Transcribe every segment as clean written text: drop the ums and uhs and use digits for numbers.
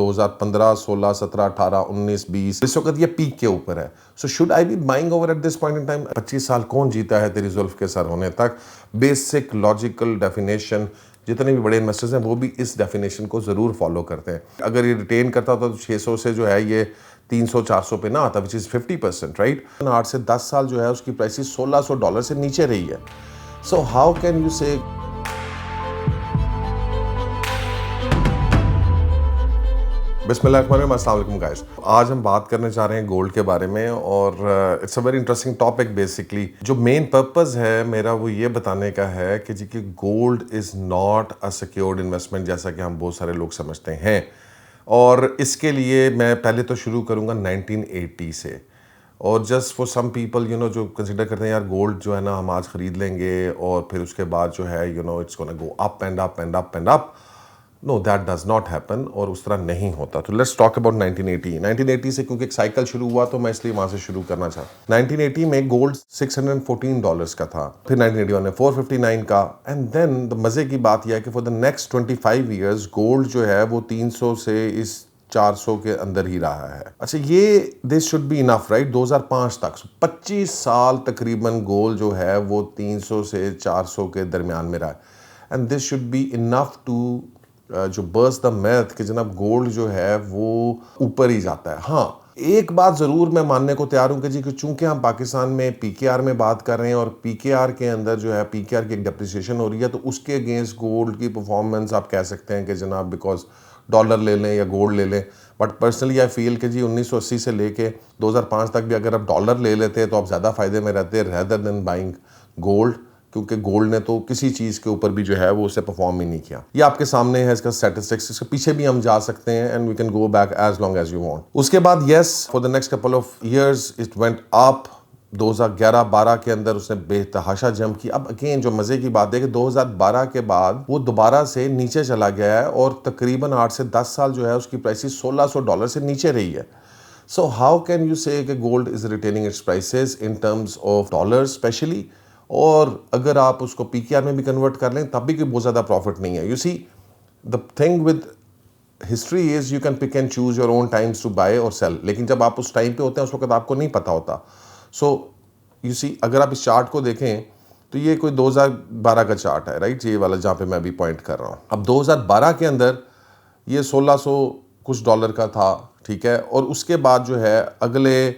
2015, 16, 17, 18, 19, 20 इस वक्त ये पीक के ऊपर है। So should I B buying over eight this point in time? 25 साल कौन जीता है तेरी जुल्फ के सर होने तक? बेसिक लॉजिकल डेफिनेशन जितने भी बड़े इन्वेस्टर्स हैं वो भी इस डेफिनेशन को ज़रूर फॉलो करते हैं। अगर ये रिटेन करता होता तो 600 से जो है ये 300-400 पे ना आता, विच इज़ 50%, राइट। 8 से 10 साल जो है उसकी प्राइस $1600 से नीचे रही है। सो हाउ कैन यू से बिस्मिल्लाहिर्रहमानिर्रहीम, अस्सलाम वालेकुम गाइस। आज हम बात करने जा रहे हैं गोल्ड के बारे में और it's a very interesting topic. Basically जो मेन पर्पस है मेरा वो ये बताने का है कि जी कि gold is not a secured investment जैसा कि हम बहुत सारे लोग समझते हैं। और इसके लिए मैं पहले तो शुरू करूँगा 1980 से। और जस्ट फॉर सम पीपल जो कंसिडर करते हैं यार गोल्ड जो है ना हम आज ख़रीद लेंगे और फिर उसके बाद जो है it's gonna go up and up and up and up. No, that does not happen और उस तरह नहीं होता। तो लेट्स टॉक अबाउट 1980 से, क्योंकि एक साइकिल शुरू हुआ तो मैं इसलिए वहाँ से शुरू करना चाहता। 1980 में गोल्ड $614 का था, फिर 1981 में 459 का, एंड देन मज़े की बात यह है कि for the next 25 years gold जो है वो 300 से इस 400 के अंदर ही रहा है। अच्छा, ये this should be enough, right. 2005 तक 25 साल तकरीबन गोल्ड जो है वो 300 से 400 के दरमियान में रहा है, and this should be enough to जो बर्स्ट द मैथ कि जनाब गोल्ड जो है वो ऊपर ही जाता है। हाँ, एक बात ज़रूर मैं मानने को तैयार हूँ कि जी कि चूंकि हम पाकिस्तान में पीकेआर में बात कर रहे हैं और पीकेआर के अंदर जो है पीकेआर की एक डिप्रिसिएशन हो रही है, तो उसके अगेंस्ट गोल्ड की परफॉर्मेंस आप कह सकते हैं कि जनाब बिकॉज डॉलर ले लें या गोल्ड ले लें। बट पर्सनली आई फील कि जी 1980 से लेके 2005 तक भी अगर आप डॉलर ले लेते तो आप ज़्यादा फ़ायदे में रहते रेदर देन बाइंग गोल्ड, क्योंकि गोल्ड ने तो किसी चीज़ के ऊपर भी जो है वो उसे परफॉर्म ही नहीं किया। ये आपके सामने है इसका स्टैटिस्टिक्स, इसके पीछे भी हम जा सकते हैं and we can go back as long as you want. उसके बाद yes, for the next couple of years it went up. 2011-12 के अंदर उसने बेतहाशा जंप की। अब अगेन जो मज़े की बात है कि 2012 के बाद वो दोबारा से नीचे चला गया है और तकरीबन 8 से 10 साल जो है उसकी प्राइस $1600 से नीचे रही है। सो हाउ कैन यू से कि gold is retaining it's prices in terms of dollars specially, और अगर आप उसको पीकेआर में भी कन्वर्ट कर लें तब भी कोई बहुत ज़्यादा प्रॉफिट नहीं है। You see the thing with history is you can pick and choose your own times to buy और सेल, लेकिन जब आप उस टाइम पे होते हैं उस वक्त आपको नहीं पता होता। सो यू सी, अगर आप इस चार्ट को देखें तो ये कोई 2012 का चार्ट है, राइट, ये वाला जहाँ पे मैं अभी पॉइंट कर रहा हूँ। अब 2012 के अंदर ये 1600 कुछ डॉलर का था, ठीक है, और उसके बाद जो है अगले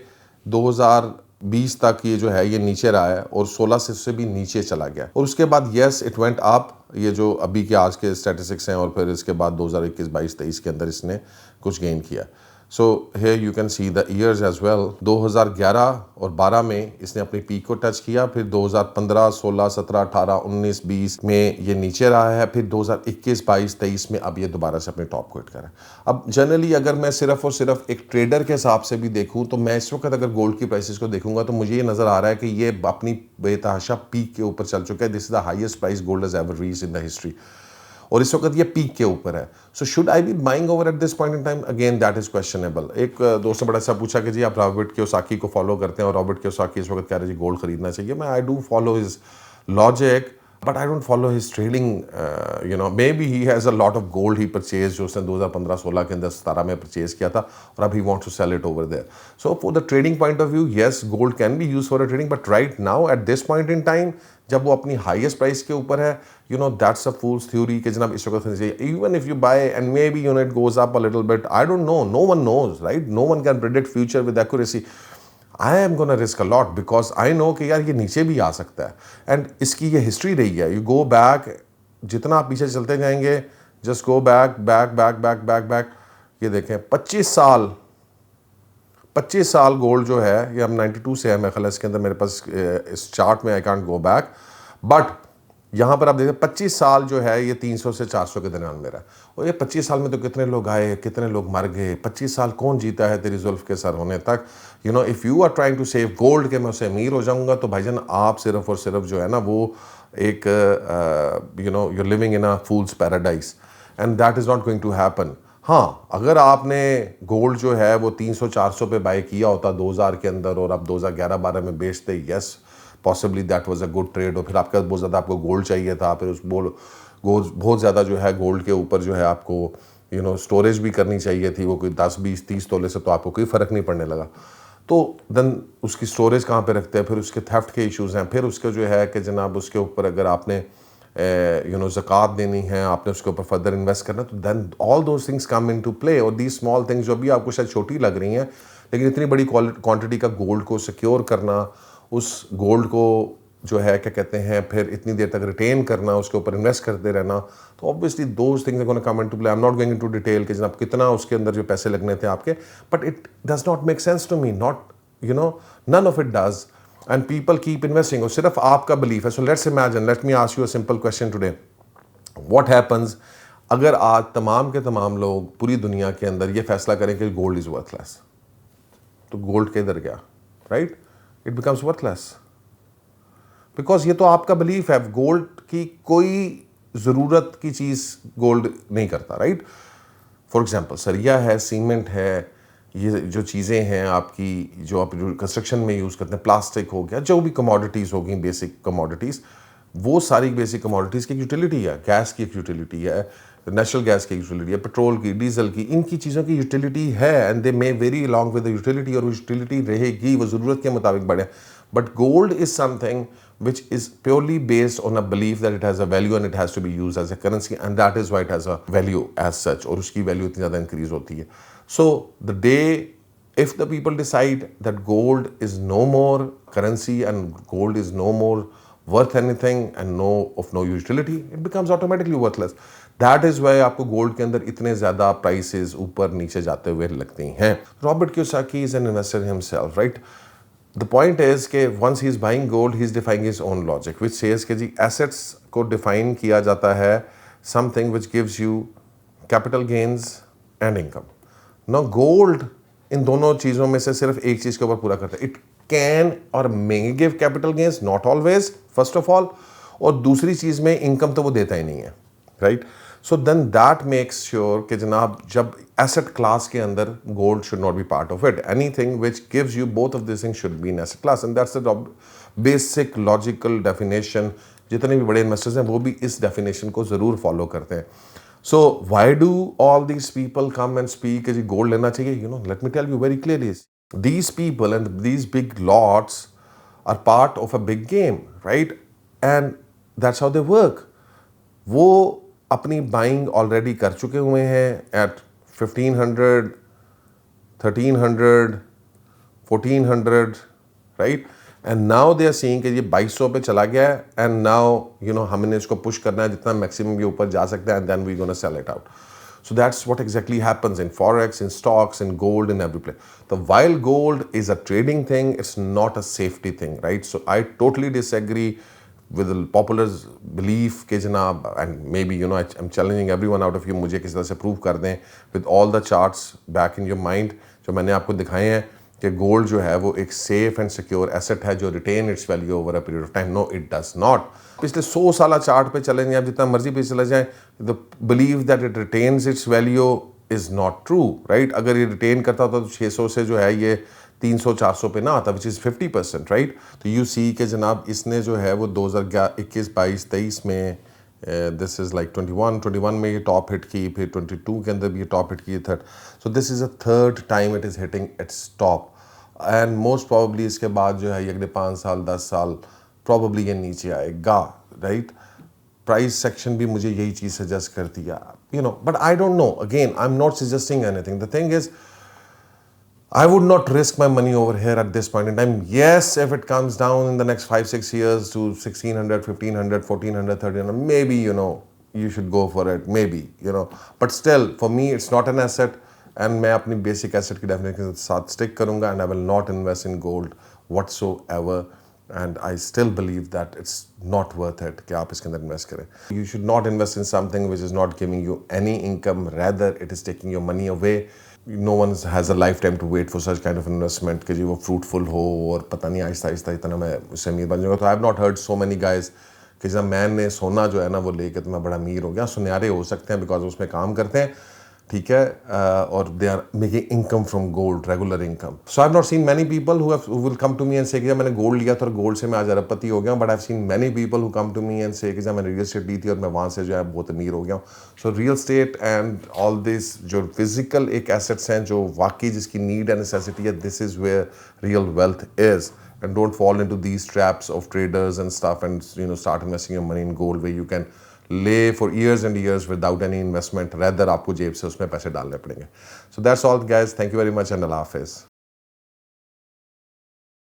2020 तक ये जो है ये नीचे रहा है और 16 से भी नीचे चला गया, और उसके बाद येस इट वेंट अप, ये जो अभी के आज के स्टैटिस्टिक्स हैं, और फिर इसके बाद 2021, 22, 23 के अंदर इसने कुछ गेन किया। So here you can see the years as well. 2011 और 12 में इसने अपनी पीक को टच किया, फिर 2015, 16, 17, 18, 19, 20 में ये नीचे रहा है, फिर 2021, 22, 23 में अब ये दोबारा से अपने टॉप को हिट करा। अब जनरली अगर मैं सिर्फ और सिर्फ एक ट्रेडर के हिसाब से भी देखूं तो मैं इस वक्त अगर गोल्ड की प्राइसेस को देखूंगा तो मुझे ये नज़र आ रहा है कि ये अपनी बेतहाशा पीक के ऊपर चल चुका है। This is the highest price gold has ever reached in the history, और इस वक्त ये पीक के ऊपर है। So should I B buying over eight this point in time? Again that is questionable. एक दोस्त ने बड़ा सा पूछा कि जी आप रॉबर्ट कियोसाकी को फॉलो करते हैं और रॉबर्ट कियोसाकी इस वक्त कह रहे जी गोल्ड खरीदना चाहिए। मैं I do follow his logic but I don't follow his trading. May be he has a lot of gold he purchase जो उसने 2015-16 के अंदर 17 में परचेज किया था, और अब he wants to sell it over there. So for the trading point of view yes gold can be use for a trading, but right now at this point in time जब वो अपनी highest price के ऊपर है, that's a fools theory कि जनाब इस वक्त चाहिए। Even if you buy and maybe it goes up a little bit, I don't know, no one knows, right, no one can predict future with accuracy. I am gonna risk a lot because I know कि यार ये नीचे भी आ सकता है, and इसकी ये history रही है। यू गो बैक, जितना आप पीछे चलते जाएंगे, just go back back back back back back, ये देखें 25 साल गोल्ड जो है ये अब 92 से है मेरे ख्याल, इसके अंदर मेरे पास इस चार्ट में I can't go back, but यहाँ पर आप देखें 25 साल जो है ये 300 से 400 के दरमियान में रहा। और ये 25 साल में तो कितने लोग आए, कितने लोग मर गए। 25 साल कौन जीता है तेरी जुल्फ के सर होने तक? If you are trying to save gold के मैं उससे अमीर हो जाऊँगा, तो भाईजान आप सिर्फ और सिर्फ जो है ना वो एक you're living in a fool's paradise, and that is not going to happen. हाँ, अगर आपने गोल्ड जो है वो 300-400 पे बाय किया होता 2000 के अंदर और आप 2011-12 में बेचते, yes possibly that was a good trade, और फिर आपके पास बहुत ज़्यादा आपको गोल्ड चाहिए था, फिर उस बहुत ज़्यादा जो है गोल्ड के ऊपर जो है आपको स्टोरेज भी करनी चाहिए थी, वो कोई 10 20 30 तोले से तो आपको कोई फ़र्क नहीं पड़ने लगा। तो देन उसकी स्टोरेज कहाँ पे रखते हैं, फिर उसके थेफ्ट के इश्यूज़ हैं, फिर उसके जो है कि जनाब उसके ऊपर अगर आपने ज़कात देनी है, आपने उसके ऊपर फर्दर इन्वेस्ट करना है, तो then all those things come in to play. और दी स्मॉल थिंग्स जो भी आपको शायद छोटी लग रही हैं, लेकिन इतनी बड़ी क्वांटिटी का गोल्ड को सिक्योर करना, उस गोल्ड को जो है क्या कहते हैं फिर इतनी देर तक रिटेन करना, उसके ऊपर इन्वेस्ट करते रहना, तो obviously those things are gonna come into play. I am not going into detail कि जनाब कितना उसके अंदर जो पैसे लगने थे आपके, but it does not make sense to me, not none of it does, and people keep investing. और सिर्फ आपका बिलीफ है। So let's imagine, let me ask you a simple question today, what happens अगर आज तमाम के तमाम लोग पूरी दुनिया के अंदर ये फैसला करें कि गोल्ड इज वर्थलेस, तो गोल्ड किधर गया, right? It becomes worthless, because ये तो आपका बिलीफ है। गोल्ड की कोई ज़रूरत की चीज़ गोल्ड नहीं करता, राइट? फॉर एग्जांपल सरिया है, सीमेंट है, ये जो चीज़ें हैं आपकी जो आप जो कंस्ट्रक्शन में यूज़ करते हैं, प्लास्टिक हो गया, जो भी कमोडिटीज़ होगी, बेसिक कमोडिटीज़, वो सारी बेसिक कमोडिटीज़ की यूटिलिटी है। गैस की एक यूटिलिटी है, नेचुरल गैस की यूटिलिटी है, पेट्रोल की, डीजल की, इनकी चीज़ों की यूटिलिटी है, and they may very along with the utility, और वो यूटिलिटी रहेगी, वो ज़रूरत के मुताबिक बढ़े। But gold is something which is purely based on a belief that it has a value and it has to be used as a currency, and that is why it has a value as such, और उसकी value इतनी ज़्यादा increase होती है। So the day if the people decide that gold is no more currency and gold is no more worth anything and of no utility, it becomes automatically worthless. That is why आपको gold के अंदर इतने ज़्यादा prices ऊपर नीचे जाते हुए लगते हैं। Robert Kiyosaki is an investor himself, right? The point is कि once he is buying gold, he is defying his own logic, which says कि जी assets को define किया जाता है something which gives you capital gains and income. Now gold इन दोनों चीज़ों में से सिर्फ एक चीज़ के ऊपर पूरा करता है। It can or may give capital gains, not always, first of all, और दूसरी चीज़ में income तो वो देता ही नहीं है, right? So then that makes sure कि जनाब जब asset class के अंदर gold should not be part of it. Anything which gives you both of these things should be in asset class, and that's the basic logical definition. जितने भी बड़े investors हैं वो भी इस definition को ज़रूर फॉलो करते हैं। So why do all these people come and speak कि जी गोल्ड लेना चाहिए? Let me tell you very clearly. These people and these big lots are part of a big game, right? And that's how they work. वो अपनी buying already कर चुके हुए हैं at 1500, 1300, 1400, right? And now they are seeing कि ये 2200 पे चला गया है, एंड नाउ हमने इसको पुश करना है जितना मैक्सिमम ये ऊपर जा सकता है, and then we gonna sell it out. So that's what exactly happens in forex, in stocks, in gold, in every place. So while gold is a trading thing, it's not a safety thing, right? So I totally disagree with the popular belief कि जनाब, and maybe I'm challenging everyone out of you, मुझे किसी तरह से prove कर दें with all the charts back in your mind जो मैंने आपको दिखाए हैं कि गोल्ड जो है वो एक सेफ एंड सिक्योर एसेट है जो retain its value over a period of time. No, it does not. पिछले 100 साल चार्ट पे चले जाएं, आप जितना मर्जी पे चले जाएं, the believe that it retains it's value is not true, right? अगर ये रिटेन करता होता तो 600 से जो है ये 300-400 पे ना आता, विच इज़ 50%, राइट? तो यू सी के जनाब इसने जो है वो 2021, 22, 23 में दिस इज़ लाइक 21 में ये टॉप हिट की, फिर 22 के अंदर भी ये टॉप हिट की, third. So this is a third time it is hitting its top, and most probably इसके बाद जो है ये अगले 5 साल 10 साल प्रॉबली ये नीचे आएगा, राइट? प्राइस सेक्शन भी मुझे यही चीज़ सजेस्ट करती है, but I don't no. Again, I am not suggesting anything. The thing is, I would not risk my money over here at this point in time. Yes, if it comes down in the next 5-6 years to 1600, 1500, 1400, 1300, maybe, you should go for it, maybe, But still, for me, it's not an asset, and मैं अपनी basic asset की definition के साथ stick करूँगा, and I will not invest in gold whatsoever. And I still believe that it's not worth it कि आप इसके अंदर invest करें. You should not invest in something which is not giving you any income. Rather, it is taking your money away. No one has a lifetime to wait for such kind of investment कि जी वो fruitful हो और पता नहीं आहिस्ता आहिस्ता इतना मैं उससे अमीर बन जाऊँगा. तो I have not heard so many guys कि जब मैंने सोना जो है ना वो लेके तो मैं बड़ा अमीर हो गया. सुनहरे हो सकते हैं बिकॉज उसमें काम करते हैं, ठीक है, और they are making income from gold, regular income. So I have not seen many people who will come to me and say कि जब मैंने गोल्ड लिया था और गोल्ड से मैं आज अरबपति हो गया हूँ, but I have seen many people who come to me and say कि जब मैंने रियल एस्टेट ली थी और मैं वहाँ से जो है बहुत अमीर हो गया हूँ. So real estate and all this जो फिजिकल एक एसेट्स हैं जो वाकई जिसकी नीड एंड नेसेसिटी है, this is where real wealth is. And don't fall into these traps of traders and stuff and start investing your money in gold where you can lay for years and years without any investment. Rather आपको जेब से उसमें पैसे डालने पड़ेंगे. So that's all guys. Thank you very much and Allah Hafiz.